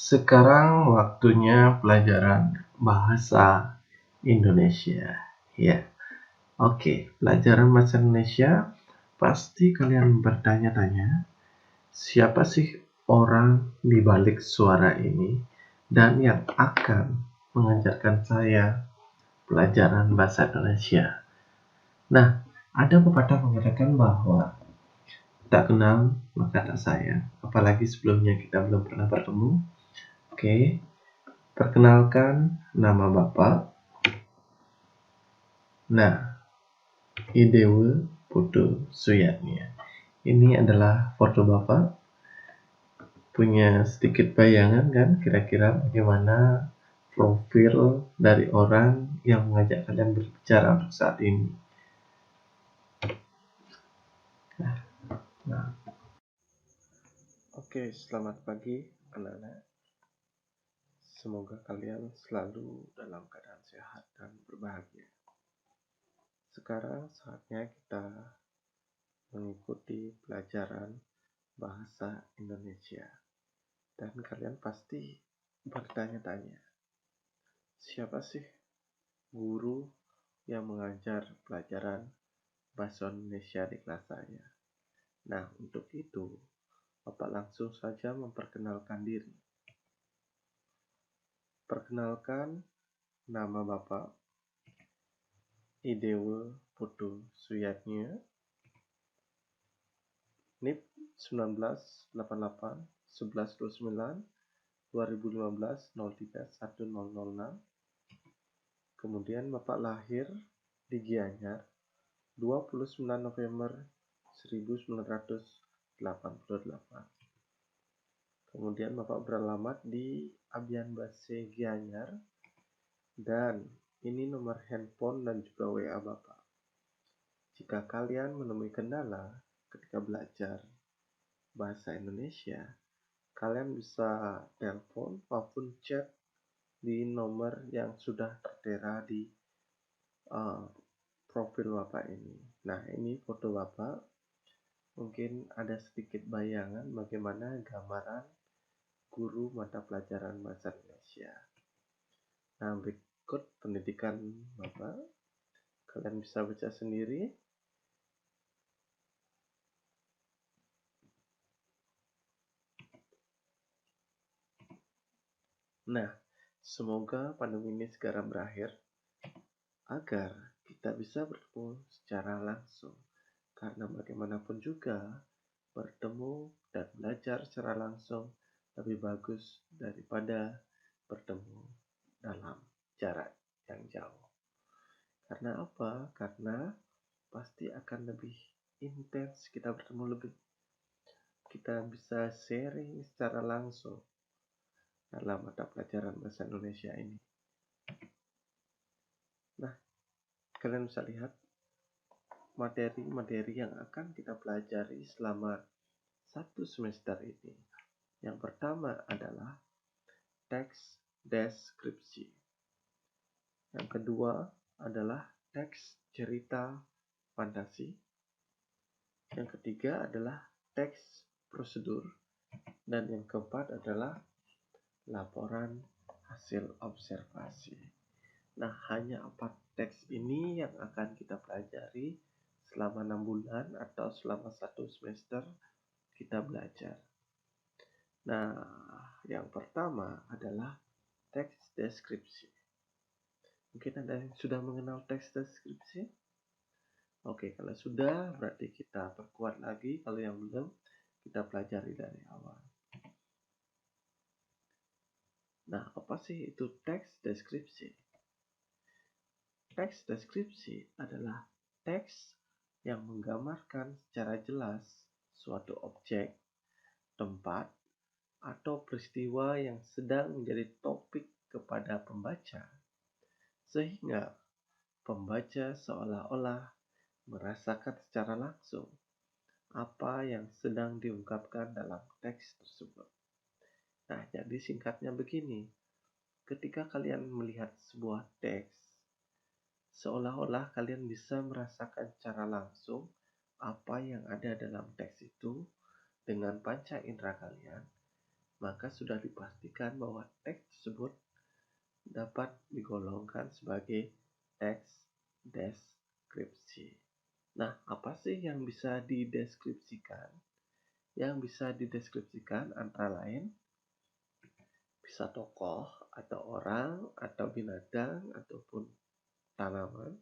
Sekarang waktunya pelajaran bahasa Indonesia. Ya, oke. Pelajaran bahasa Indonesia, pasti kalian bertanya-tanya, siapa sih orang di balik suara ini dan yang akan mengajarkan saya pelajaran bahasa Indonesia. Nah, ada pepatah mengatakan bahwa tak kenal maka tak sayang. Apalagi sebelumnya kita belum pernah bertemu. Oke, perkenalkan, nama Bapak. Nah, Idewe Putu Suyatnya. Ini adalah foto Bapak. Punya sedikit bayangan kan kira-kira bagaimana profil dari orang yang mengajak kalian berbicara untuk saat ini. Nah. Oke, selamat pagi anak-anak. Semoga kalian selalu dalam keadaan sehat dan berbahagia. Sekarang saatnya kita mengikuti pelajaran bahasa Indonesia. Dan kalian pasti bertanya-tanya, siapa sih guru yang mengajar pelajaran bahasa Indonesia di kelas saya? Nah, untuk itu, Bapak langsung saja memperkenalkan diri. Perkenalkan, nama Bapak Idewe Putu Suyatnya, NIP 1988 1129 2015 03 1006. Kemudian Bapak lahir di Gianyar 29 November 1988. Kemudian Bapak beralamat di Abian Base Gianyar, dan ini nomor handphone dan juga WA Bapak. Jika kalian menemui kendala ketika belajar bahasa Indonesia, kalian bisa telepon maupun chat di nomor yang sudah tertera di profil Bapak ini. Nah, ini foto Bapak. Mungkin ada sedikit bayangan bagaimana gambaran guru mata pelajaran bahasa Indonesia. Nah, berikut pendidikan Bapak. Kalian bisa baca sendiri. Nah, semoga pandemi ini segera berakhir agar kita bisa bertemu secara langsung. Karena bagaimanapun juga, bertemu dan belajar secara langsung lebih bagus daripada bertemu dalam jarak yang jauh. Karena apa? Karena pasti akan lebih intens kita bertemu, lebih kita bisa sharing secara langsung dalam mata pelajaran bahasa Indonesia ini. Nah, kalian bisa lihat materi-materi yang akan kita pelajari selama satu semester ini. Yang pertama adalah teks deskripsi. Yang kedua adalah teks cerita fantasi. Yang ketiga adalah teks prosedur. Dan yang keempat adalah laporan hasil observasi. Nah, hanya 4 teks ini yang akan kita pelajari selama 6 bulan atau selama 1 semester kita belajar. Nah, yang pertama adalah teks deskripsi. Mungkin ada yang sudah mengenal teks deskripsi? Oke, kalau sudah berarti kita perkuat lagi. Kalau yang belum, kita pelajari dari awal. Nah, apa sih itu teks deskripsi? Teks deskripsi adalah teks yang menggambarkan secara jelas suatu objek, tempat, atau peristiwa yang sedang menjadi topik kepada pembaca, sehingga pembaca seolah-olah merasakan secara langsung apa yang sedang diungkapkan dalam teks tersebut. Nah, jadi singkatnya begini, ketika kalian melihat sebuah teks, seolah-olah kalian bisa merasakan secara langsung apa yang ada dalam teks itu dengan panca indera kalian, maka sudah dipastikan bahwa teks tersebut dapat digolongkan sebagai teks deskripsi. Nah, apa sih yang bisa dideskripsikan? Yang bisa dideskripsikan antara lain bisa tokoh atau orang atau binatang ataupun tanaman.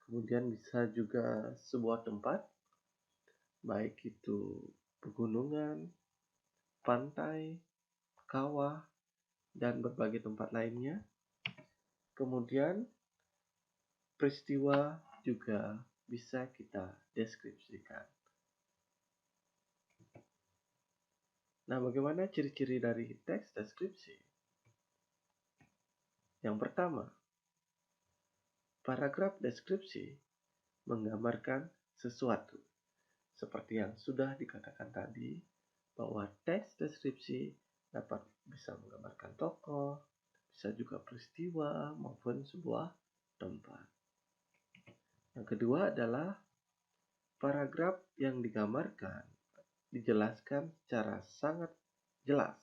Kemudian bisa juga sebuah tempat, baik itu pegunungan, pantai, kawah, dan berbagai tempat lainnya. Kemudian peristiwa juga bisa kita deskripsikan. Nah, bagaimana ciri-ciri dari teks deskripsi? Yang pertama, paragraf deskripsi menggambarkan sesuatu. Seperti yang sudah dikatakan tadi, bahwa teks deskripsi dapat bisa menggambarkan tokoh, bisa juga peristiwa maupun sebuah tempat. Yang kedua adalah paragraf yang digambarkan dijelaskan secara sangat jelas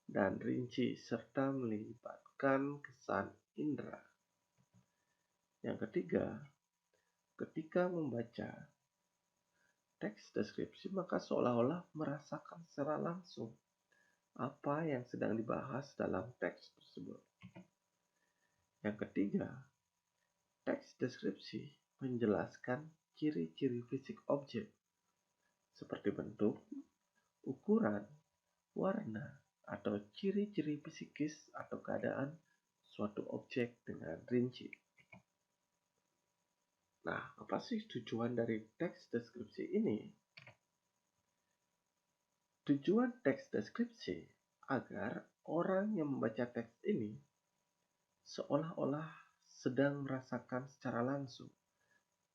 dan rinci serta melibatkan kesan indera. Yang ketiga, ketika membaca teks deskripsi maka seolah-olah merasakan secara langsung apa yang sedang dibahas dalam teks tersebut. Yang ketiga, teks deskripsi menjelaskan ciri-ciri fisik objek seperti bentuk, ukuran, warna, atau ciri-ciri psikis atau keadaan suatu objek dengan rinci. Nah, apa sih tujuan dari teks deskripsi ini? Tujuan teks deskripsi agar orang yang membaca teks ini seolah-olah sedang merasakan secara langsung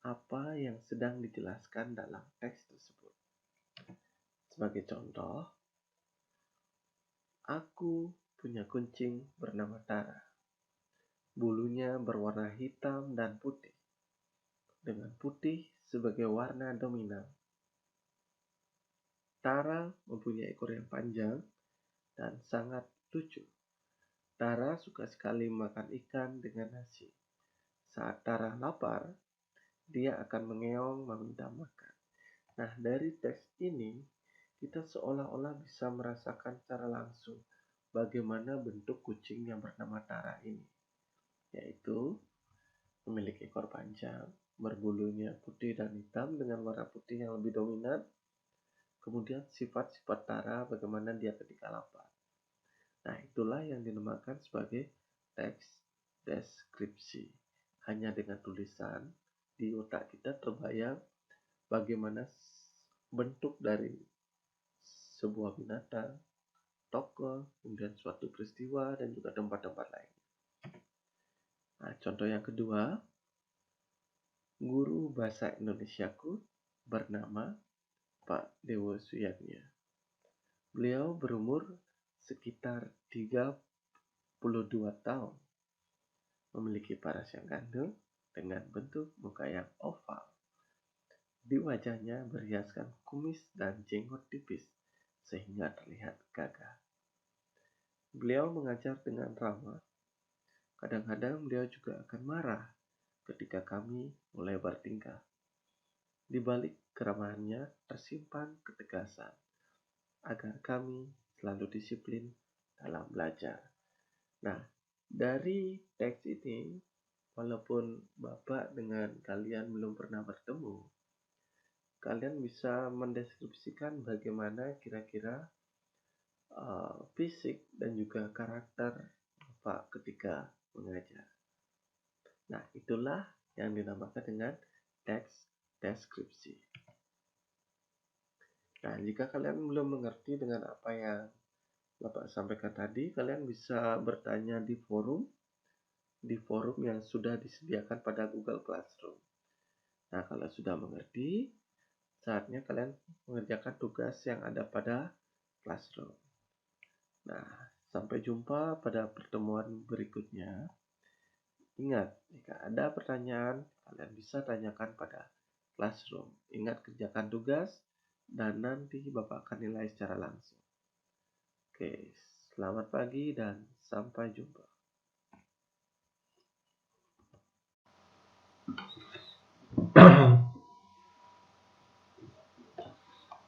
apa yang sedang dijelaskan dalam teks tersebut. Sebagai contoh, aku punya kucing bernama Tara. Bulunya berwarna hitam dan putih, dengan putih sebagai warna dominan. Tara mempunyai ekor yang panjang dan sangat lucu. Tara suka sekali makan ikan dengan nasi. Saat Tara lapar, dia akan mengeong meminta makan. Nah, dari teks ini, kita seolah-olah bisa merasakan secara langsung bagaimana bentuk kucing yang bernama Tara ini, yaitu memiliki ekor panjang, berbulunya putih dan hitam dengan warna putih yang lebih dominan. Kemudian sifat-sifat Tara bagaimana dia ketika lapar. Nah, itulah yang dinamakan sebagai teks deskripsi. Hanya dengan tulisan di otak kita terbayang bagaimana bentuk dari sebuah binatang, tokoh, kemudian suatu peristiwa, dan juga tempat-tempat lain. Nah, contoh yang kedua, guru bahasa Indonesiaku bernama Pak Dewo Suyatnya. Beliau berumur sekitar 32 tahun, memiliki paras yang gandul dengan bentuk muka yang oval. Di wajahnya berhiaskan kumis dan jenggot tipis sehingga terlihat gagah. Beliau mengajar dengan ramah. Kadang-kadang beliau juga akan marah ketika kami mulai bertingkah. Di balik keramahannya tersimpan ketegasan agar kami selalu disiplin dalam belajar. Nah, dari teks ini, walaupun Bapak dengan kalian belum pernah bertemu, kalian bisa mendeskripsikan bagaimana kira-kira fisik dan juga karakter Bapak ketika mengajar. Nah, itulah yang dinamakan dengan teks deskripsi. Nah, jika kalian belum mengerti dengan apa yang Bapak sampaikan tadi, kalian bisa bertanya di forum yang sudah disediakan pada Google Classroom. Nah, kalau sudah mengerti, saatnya kalian mengerjakan tugas yang ada pada Classroom. Nah, sampai jumpa pada pertemuan berikutnya. Ingat, jika ada pertanyaan, kalian bisa tanyakan pada Classroom. Ingat, kerjakan tugas, dan nanti Bapak akan nilai secara langsung. Oke, selamat pagi dan sampai jumpa.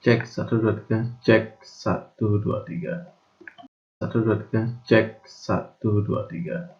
Cek 1 2 3, cek 1 2 3. 1 2 3, cek 1 2 3.